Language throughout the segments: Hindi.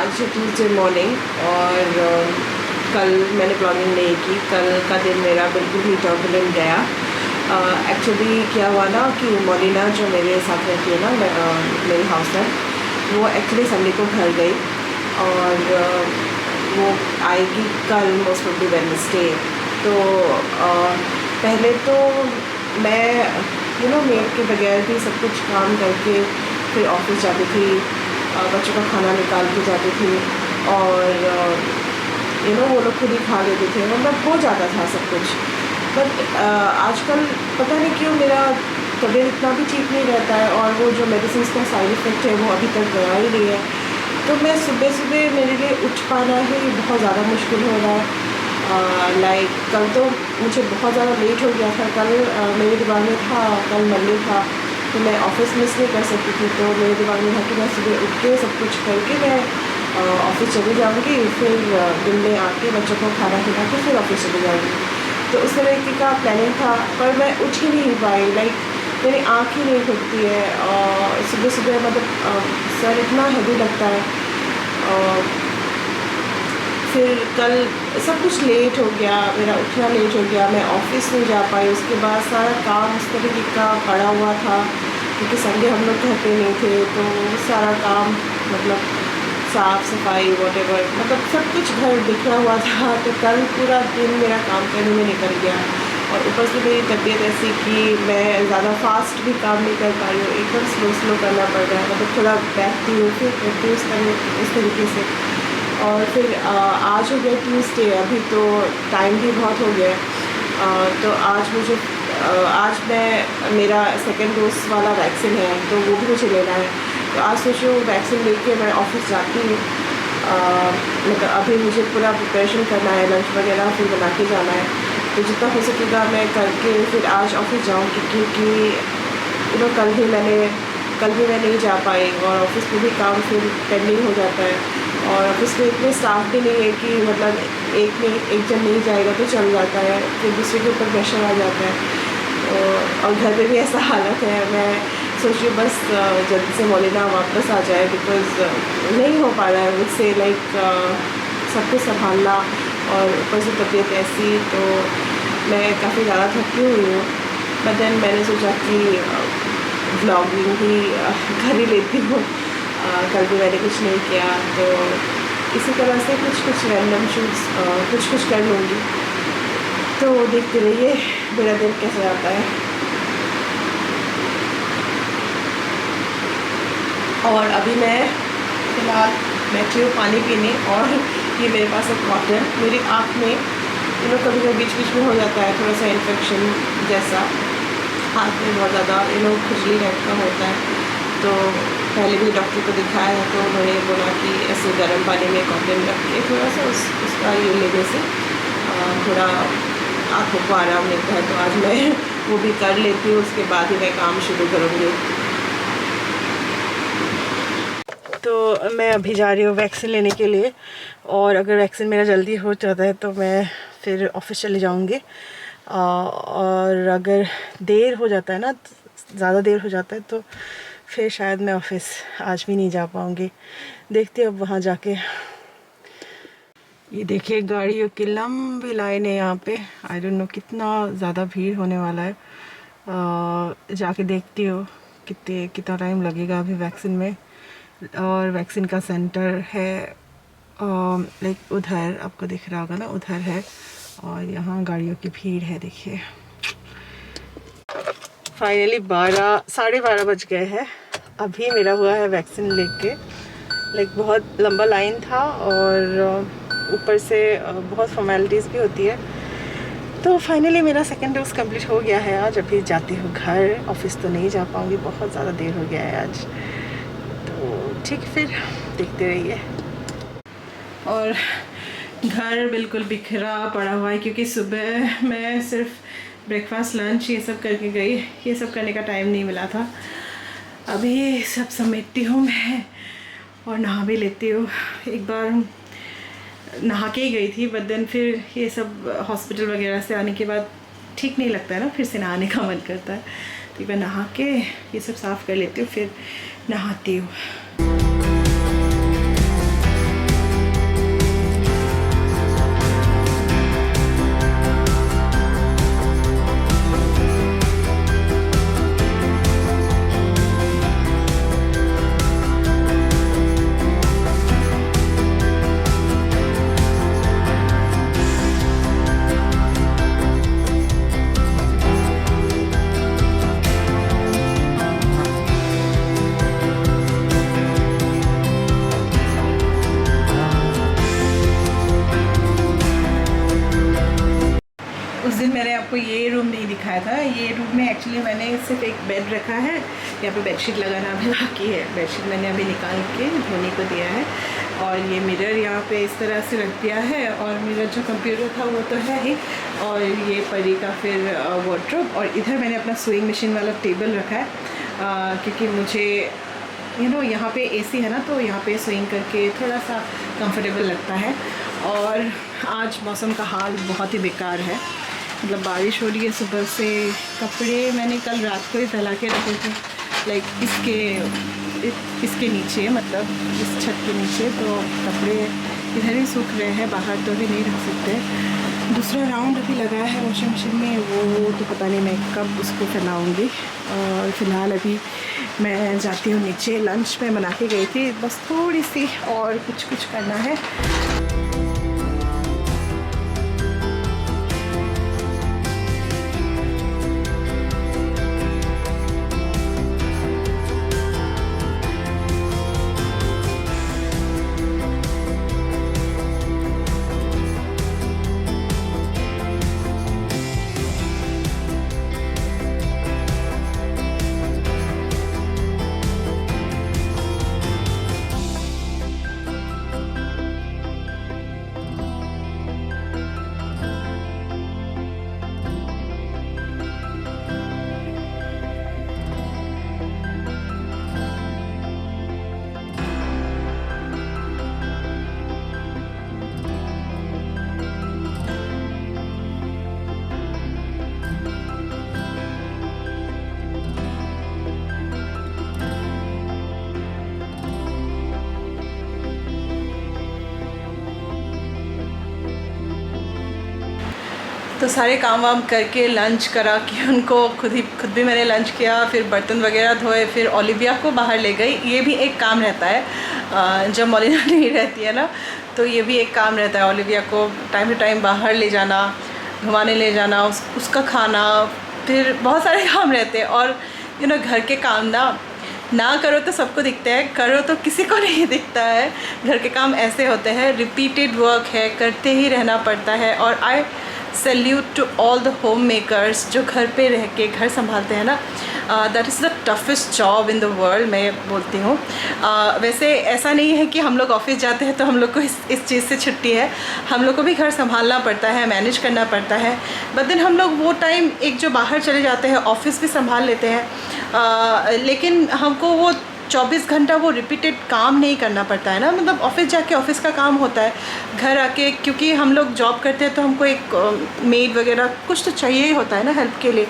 आज है ट्यूसडे मॉर्निंग और कल मैंने ब्लॉगिंग नहीं की। कल का दिन मेरा बिल्कुल ही टर्बुलेंट गया। एक्चुअली क्या हुआ ना कि मोलिना जो मेरे साथ रहती है ना, मेरी हाउस में, वो एक्चुअली संडे को घर गई और वो आएगी कल, मोस्ट ऑफ द वेडनेसडे। तो पहले तो मैं मेड के बगैर भी सब कुछ काम करके फिर ऑफिस जाती थी, बच्चों का खाना निकाल के जाती थी और वो लोग खुद ही खा लेते थे, मतलब हो जाता था सब कुछ। बट आजकल पता नहीं क्यों मेरा तबीयत इतना भी ठीक नहीं रहता है और वो जो मेडिसिन का साइड इफ़ेक्ट है वो अभी तक गया ही नहीं है। तो मैं सुबह सुबह मेरे लिए उठ पाना ही बहुत ज़्यादा मुश्किल हो रहा है। लाइक कल तो मुझे बहुत ज़्यादा लेट हो गया था। कल मेरे दिमाग में था, कल मंडे था तो मैं ऑफ़िस मिस नहीं कर सकती थी। तो मेरे दिमाग में था कि मैं सुबह उठ के सब कुछ करके मैं ऑफ़िस चली जाऊँगी, फिर दिन में आके बच्चों को खाना खिला के फिर ऑफ़िस चली जाऊँगी। तो उस तरीके का प्लानिंग था, पर मैं उठ ही नहीं पाई। लाइक मेरी आँख ही नहीं खुलती है और सुबह सुबह मतलब सर इतना हेवी लगता है। फिर कल सब कुछ लेट हो गया, मेरा उठना लेट हो गया, मैं ऑफ़िस नहीं जा पाई। उसके बाद सारा काम उस तरीके का पड़ा हुआ था क्योंकि संडे हम लोग घर पे नहीं थे, तो सारा काम मतलब साफ़ सफाई वॉटेवर, मतलब सब कुछ घर बिखरा हुआ था। तो कल पूरा दिन मेरा काम करने में निकल गया और ऊपर से मेरी तबीयत ऐसी कि मैं ज़्यादा फास्ट भी काम नहीं कर पा रही हूँ, एकदम स्लो करना पड़ रहा है। मतलब थोड़ा बैठती हूँ फिर करती हूँ इस तरीके से। और फिर आज हो गया ट्यूसडे, अभी तो टाइम भी बहुत हो गया। तो आज मेरा सेकेंड डोज वाला वैक्सीन है तो वो भी मुझे लेना है। तो आज सोचो वैक्सीन लेके मैं ऑफ़िस जाती हूँ। मतलब अभी मुझे पूरा प्रिपरेशन करना है, लंच वगैरह फिर बना के जाना है। तो जितना हो सकेगा मैं करके फिर आज ऑफ़िस जाऊँगी क्योंकि कल भी मैं नहीं जा पाई और ऑफ़िस में भी काम फिर पेंडिंग हो जाता है। और ऑफिस में इतने स्टाफ भी नहीं है कि मतलब एक जन नहीं जाएगा तो चल जाता है, फिर दूसरे के ऊपर प्रेशर आ जाता है। और घर पे भी ऐसा हालत है। मैं सोच रही हूँ बस जल्दी से मोलिना वापस आ जाए, बिकॉज़ नहीं हो पा रहा है मुझसे लाइक सब कुछ संभालना और ऊपर से तबीयत ऐसी। तो मैं काफ़ी ज़्यादा थकी हुई हूँ। बट देन मैंने सोचा कि व्लॉगिंग ही कर ही लेती हूँ। कल भी मैंने कुछ नहीं किया तो इसी तरह से कुछ रैंडम शूट्स कुछ कर लूँगी। तो देखते रहिए मेरा दिन कैसे जाता है। और अभी मैं फ़िलहाल बैठी हूँ पानी पीने और ये मेरे पास एक कॉटन, मेरी आँख में कभी कभी बीच में हो जाता है थोड़ा सा इन्फेक्शन जैसा, हाथ में बहुत ज़्यादा खुजली टाइप का होता है। तो पहले भी डॉक्टर को दिखाया है तो उन्होंने बोला कि ऐसे गर्म पानी में कॉटन रख के थोड़ा सा उसका ये लेने से थोड़ा आँखों को आराम मिलता है। तो आज मैं वो भी कर लेती हूँ, उसके बाद ही मैं काम शुरू करूँगी। तो मैं अभी जा रही हूँ वैक्सीन लेने के लिए और अगर वैक्सीन मेरा जल्दी हो जाता है तो मैं फिर ऑफिस चले जाऊँगी। और अगर देर हो जाता है ना, ज़्यादा देर हो जाता है तो फिर शायद मैं ऑफिस आज भी नहीं जा पाऊँगी। देखते हैं अब वहाँ जाके। ये देखिए गाड़ियों की लंबी लाइन है यहाँ पे। आई डोंट नो कितना ज़्यादा भीड़ होने वाला है। जाके देखती हूँ कितना टाइम लगेगा अभी वैक्सीन में। और वैक्सीन का सेंटर है लाइक उधर, आपको दिख रहा होगा ना, उधर है। और यहाँ गाड़ियों की भीड़ है, देखिए। फाइनली 12:30 बज गए हैं। अभी मेरा हुआ है वैक्सीन लेके। लाइक बहुत लंबा लाइन था और ऊपर से बहुत फॉर्मेलिटीज़ भी होती है। तो फाइनली मेरा सेकेंड डोज कंप्लीट हो गया है। आज अभी जाती हूँ घर, ऑफिस तो नहीं जा पाऊँगी, बहुत ज़्यादा देर हो गया है आज। तो ठीक, फिर देखते रहिए। और घर बिल्कुल बिखरा पड़ा हुआ है क्योंकि सुबह मैं सिर्फ ब्रेकफास्ट लंच ये सब करके गई, ये सब करने का टाइम नहीं मिला था। अभी सब समेटती हूँ मैं और नहा भी लेती हूँ। एक बार नहा के ही गई थी, बट देन फिर ये सब हॉस्पिटल वगैरह से आने के बाद ठीक नहीं लगता है ना, फिर से नहाने का मन करता है। तो एक बार नहा के ये सब साफ़ कर लेती हूँ, फिर नहाती हूँ। मैंने आपको ये रूम नहीं दिखाया था। ये रूम में एक्चुअली मैंने सिर्फ एक बेड रखा है, यहाँ पे बेडशीट लगाना भी बाकी है। बेडशीट मैंने अभी निकाल के धोने को दिया है, और ये मिरर यहाँ पे इस तरह से रख दिया है, और मेरा जो कंप्यूटर था वो तो है ही, और ये परी का फिर वार्डरोब, और इधर मैंने अपना सुइंग मशीन वाला टेबल रखा है, क्योंकि मुझे यहाँ पे एसी है ना, तो यहाँ पे स्विंग करके थोड़ा सा कंफर्टेबल लगता है। और आज मौसम का हाल बहुत ही बेकार है, मतलब बारिश हो रही है सुबह से। कपड़े मैंने कल रात को ही फैला के रखे थे, लाइक इसके नीचे, मतलब इस छत के नीचे, तो कपड़े इधर ही सूख रहे हैं, बाहर तो अभी नहीं रख सकते। दूसरा राउंड अभी लगाया है वॉशिंग मशीन में, वो तो पता नहीं मैं कब उसको फैलाऊँगी। और फ़िलहाल अभी मैं जाती हूँ नीचे। लंच में बना के गई थी, बस थोड़ी सी और कुछ करना है। तो सारे काम वाम करके लंच करा कि उनको खुद भी मैंने लंच किया, फिर बर्तन वगैरह धोए, फिर ओलिविया को बाहर ले गई। ये भी एक काम रहता है जब मॉलिना नहीं रहती है ना, तो ये भी एक काम रहता है ओलिविया को टाइम टू टाइम बाहर ले जाना, घुमाने ले जाना, उसका खाना, फिर बहुत सारे काम रहते हैं। और घर के काम ना करो तो सबको दिखता है, करो तो किसी को नहीं दिखता है। घर के काम ऐसे होते हैं, रिपीटेड वर्क है, करते ही रहना पड़ता है। और I salute to all the home makers जो घर पे रह के घर संभालते हैं ना, that is the toughest job in the world, मैं बोलती हूँ। वैसे ऐसा नहीं है कि हम लोग ऑफिस जाते हैं तो हम लोग को इस चीज़ से छुट्टी है, हम लोग को भी घर संभालना पड़ता है, मैनेज करना पड़ता है। बट देन हम लोग वो टाइम एक जो बाहर चले जाते हैं, ऑफिस भी संभाल लेते हैं, लेकिन हमको वो 24 घंटा वो रिपीटेड काम नहीं करना पड़ता है ना। मतलब ऑफिस जाके ऑफिस का काम होता है, घर आके क्योंकि हम लोग जॉब करते हैं तो हमको एक मेड वगैरह कुछ तो चाहिए ही होता है ना हेल्प के लिए।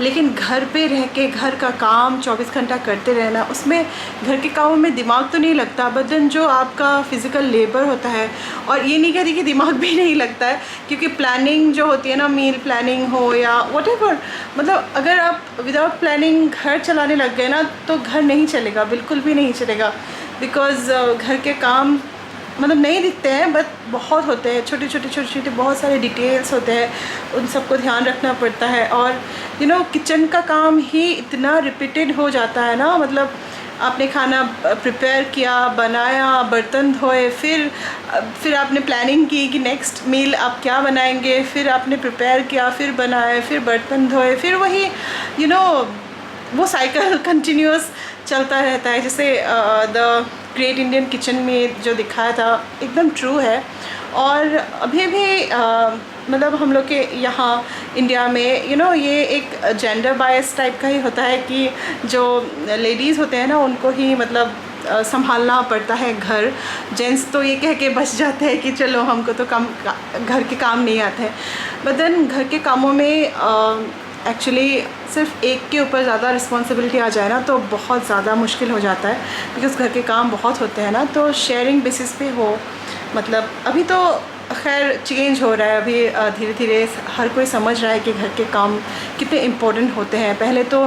लेकिन घर पे रह के घर का काम 24 घंटा करते रहना, उसमें घर के कामों में दिमाग तो नहीं लगता, बट देन जो आपका फिज़िकल लेबर होता है, और ये नहीं कहती कि दिमाग भी नहीं लगता है, क्योंकि प्लानिंग जो होती है ना, मील प्लानिंग हो या व्हाटएवर, मतलब अगर आप विदाउट प्लानिंग घर चलाने लग गए ना तो घर नहीं चलेगा, बिल्कुल भी नहीं चलेगा। बिकॉज़ घर के काम मतलब नहीं दिखते हैं, बट बहुत होते हैं, छोटे छोटे बहुत सारे डिटेल्स होते हैं, उन सबको ध्यान रखना पड़ता है। और किचन का काम ही इतना रिपीटेड हो जाता है ना, मतलब आपने खाना प्रिपेयर किया, बनाया, बर्तन धोए, फिर आपने प्लानिंग की कि नेक्स्ट मील आप क्या बनाएंगे, फिर आपने प्रिपेयर किया, फिर बनाए, फिर बर्तन धोए, फिर वही वो साइकिल कंटिन्यूस चलता रहता है। जैसे द ग्रेट इंडियन किचन में जो दिखाया था एकदम ट्रू है। और अभी भी मतलब हम लोग के यहाँ इंडिया में ये एक जेंडर बायस टाइप का ही होता है कि जो लेडीज़ होते हैं ना उनको ही मतलब संभालना पड़ता है घर। जेंट्स तो ये कह के बच जाते हैं कि चलो हमको तो घर के काम नहीं आते हैं, बट देन घर के कामों में एक्चुअली सिर्फ एक के ऊपर ज़्यादा रिस्पॉन्सिबिलिटी आ जाए ना तो बहुत ज़्यादा मुश्किल हो जाता है, बिकॉज़ घर के काम बहुत होते हैं ना। तो शेयरिंग बेसिस पे हो, मतलब अभी तो खैर चेंज हो रहा है, अभी धीरे धीरे हर कोई समझ रहा है कि घर के काम कितने इम्पोर्टेंट होते हैं। पहले तो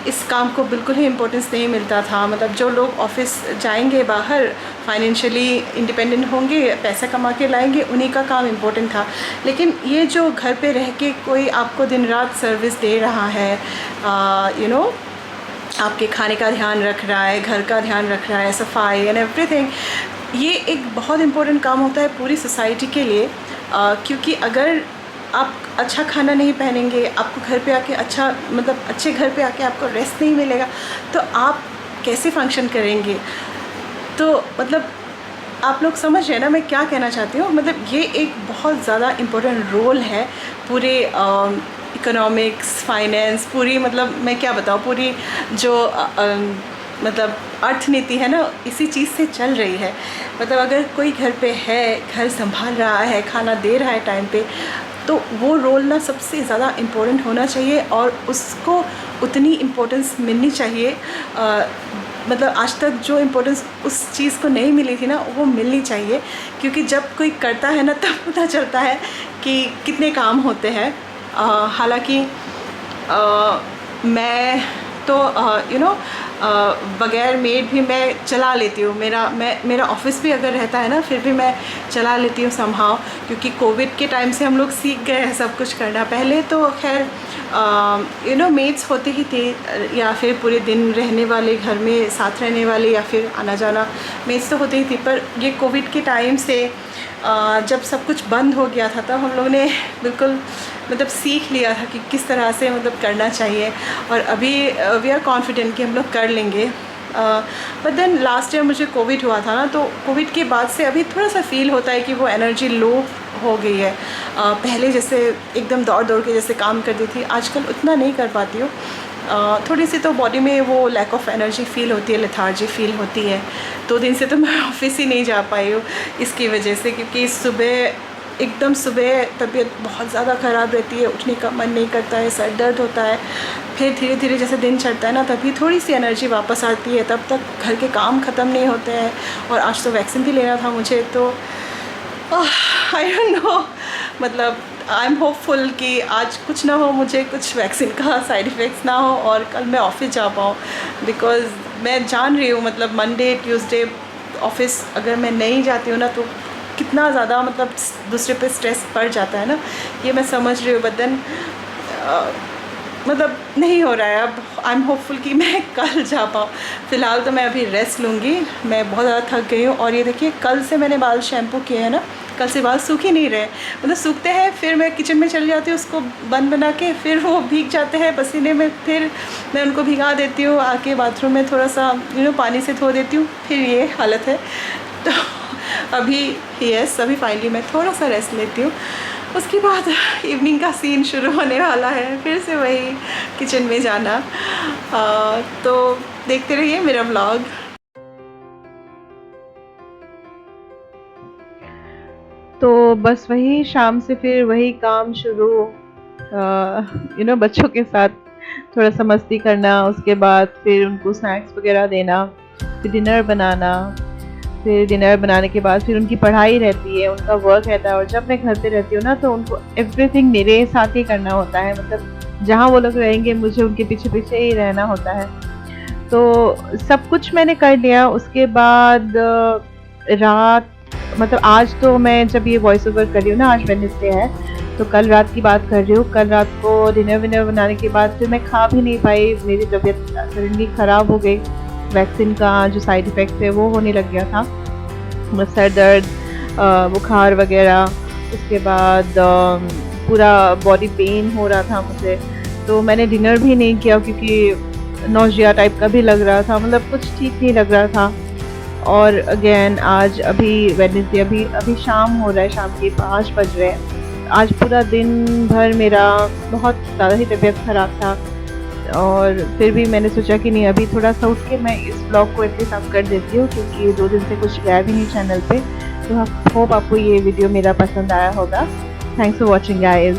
इस काम को बिल्कुल ही इम्पोर्टेंस नहीं मिलता था, मतलब जो लोग ऑफिस जाएंगे बाहर, फाइनेंशियली इंडिपेंडेंट होंगे, पैसा कमा के लाएंगे, उन्हीं का काम इम्पोर्टेंट था। लेकिन ये जो घर पे रह के कोई आपको दिन रात सर्विस दे रहा है, आपके खाने का ध्यान रख रहा है, घर का ध्यान रख रहा है, सफाई एंड एवरीथिंग, ये एक बहुत इम्पोर्टेंट काम होता है पूरी सोसाइटी के लिए। क्योंकि अगर आप अच्छा खाना नहीं पहनेंगे, आपको घर पे आके अच्छा मतलब अच्छे घर पे आके आपको रेस्ट नहीं मिलेगा, तो आप कैसे फंक्शन करेंगे। तो मतलब आप लोग समझ रहे हैं ना मैं क्या कहना चाहती हूँ। मतलब ये एक बहुत ज़्यादा इम्पोर्टेंट रोल है पूरे इकोनॉमिक्स, फाइनेंस, पूरी मतलब मैं क्या बताऊँ, पूरी जो मतलब अर्थनीति है ना, इसी चीज़ से चल रही है। मतलब अगर कोई घर पे है, घर संभाल रहा है, खाना दे रहा है टाइम पे, तो वो रोल ना सबसे ज़्यादा इम्पोर्टेंट होना चाहिए और उसको उतनी इम्पोर्टेंस मिलनी चाहिए। मतलब आज तक जो इम्पोर्टेंस उस चीज़ को नहीं मिली थी ना, वो मिलनी चाहिए, क्योंकि जब कोई करता है ना तब पता चलता है कि कितने काम होते हैं। हालांकि मैं तो बगैर मेड भी मैं चला लेती हूँ। मेरा ऑफिस भी अगर रहता है ना, फिर भी मैं चला लेती हूँ समहाउ, क्योंकि कोविड के टाइम से हम लोग सीख गए हैं सब कुछ करना। पहले तो खैर मेड्स होते ही थे, या फिर पूरे दिन रहने वाले, घर में साथ रहने वाले, या फिर आना जाना मेड्स तो होते ही थी। पर ये कोविड के टाइम से जब सब कुछ बंद हो गया था, तब हम लोग ने बिल्कुल मतलब सीख लिया था कि किस तरह से मतलब करना चाहिए। और अभी वी आर कॉन्फिडेंट कि हम लोग कर लेंगे। बट देन लास्ट ईयर मुझे कोविड हुआ था ना, तो कोविड के बाद से अभी थोड़ा सा फील होता है कि वो एनर्जी लो हो गई है। पहले जैसे एकदम दौड़ दौड़ के जैसे काम करती थी, आजकल उतना नहीं कर पाती हूँ। थोड़ी सी तो बॉडी में वो लैक ऑफ एनर्जी फ़ील होती है, लेथार्जी फील होती है। 2 दिन से तो मैं ऑफिस ही नहीं जा पाई हूँ इसकी वजह से, क्योंकि एकदम सुबह तबीयत बहुत ज़्यादा ख़राब रहती है, उठने का मन नहीं करता है, सर दर्द होता है। फिर धीरे धीरे जैसे दिन चढ़ता है ना, तभी थोड़ी सी एनर्जी वापस आती है। तब तक घर के काम ख़त्म नहीं होते हैं, और आज तो वैक्सीन भी लेना था मुझे, तो आई डोंट नो। मतलब आई एम होपफुल कि आज कुछ ना हो, मुझे कुछ वैक्सीन का साइड इफ़ेक्ट्स ना हो और कल मैं ऑफिस जा पाऊँ। बिकॉज़ मैं जान रही हूँ मतलब मंडे ट्यूसडे ऑफिस अगर मैं नहीं जाती हूँ ना, तो कितना ज़्यादा मतलब दूसरे पे स्ट्रेस पड़ जाता है ना, ये मैं समझ रही हूँ। बट देन मतलब नहीं हो रहा है। अब आई एम होपफुल कि मैं कल जा पाऊँ। फ़िलहाल तो मैं अभी रेस्ट लूँगी, मैं बहुत ज़्यादा थक गई हूँ। और ये देखिए, कल से मैंने बाल शैम्पू किए हैं ना, कल से बाल सूख ही नहीं रहे। मतलब सूखते हैं, फिर मैं किचन में चली जाती हूँ उसको बन बना के, फिर वो भीग जाते हैं पसीने में, फिर मैं उनको भिगा देती हूँ, आके बाथरूम में थोड़ा सा पानी से धो देती हूँ, फिर ये हालत है। तो अभी अभी फाइनली मैं थोड़ा सा रेस्ट लेती हूँ। उसके बाद इवनिंग का सीन शुरू होने वाला है, फिर से वही किचन में जाना। तो देखते रहिए मेरा व्लॉग। तो बस वही शाम से फिर वही काम शुरू, बच्चों के साथ थोड़ा सा मस्ती करना, उसके बाद फिर उनको स्नैक्स वगैरह देना, फिर डिनर बनाना, फिर डिनर बनाने के बाद फिर उनकी पढ़ाई रहती है, उनका वर्क रहता है। और जब मैं घर पे रहती हूँ ना, तो उनको एवरीथिंग मेरे साथ ही करना होता है। मतलब जहाँ वो लोग रहेंगे, मुझे उनके पीछे पीछे ही रहना होता है। तो सब कुछ मैंने कर लिया। उसके बाद रात, मतलब आज तो मैं जब ये वॉइस ओवर कर रही हूँ ना, आज वेडनेसडे है, तो कल रात की बात कर रही हूँ। कल रात को डिनर विनर बनाने के बाद फिर मैं खा भी नहीं पाई, मेरी तबीयत सडनली ख़राब हो गई। वैक्सीन का जो साइड इफ़ेक्ट है वो होने लग गया था, सर दर्द, बुखार वगैरह। उसके बाद पूरा बॉडी पेन हो रहा था मुझे, तो मैंने डिनर भी नहीं किया, क्योंकि नौजिया टाइप का भी लग रहा था, मतलब कुछ ठीक नहीं लग रहा था। और अगेन आज अभी वेडनेसडे, अभी शाम हो रहा है, शाम के 5 बज रहे हैं। आज पूरा दिन भर मेरा बहुत ज़्यादा ही तबीयत ख़राब था, और फिर भी मैंने सोचा कि नहीं, अभी थोड़ा सा उठ के मैं इस ब्लॉग को एटलीस्ट अप कर देती हूँ, क्योंकि 2 दिन से कुछ गया भी नहीं चैनल पे। तो होप आपको ये वीडियो मेरा पसंद आया होगा। Thanks for watching guys.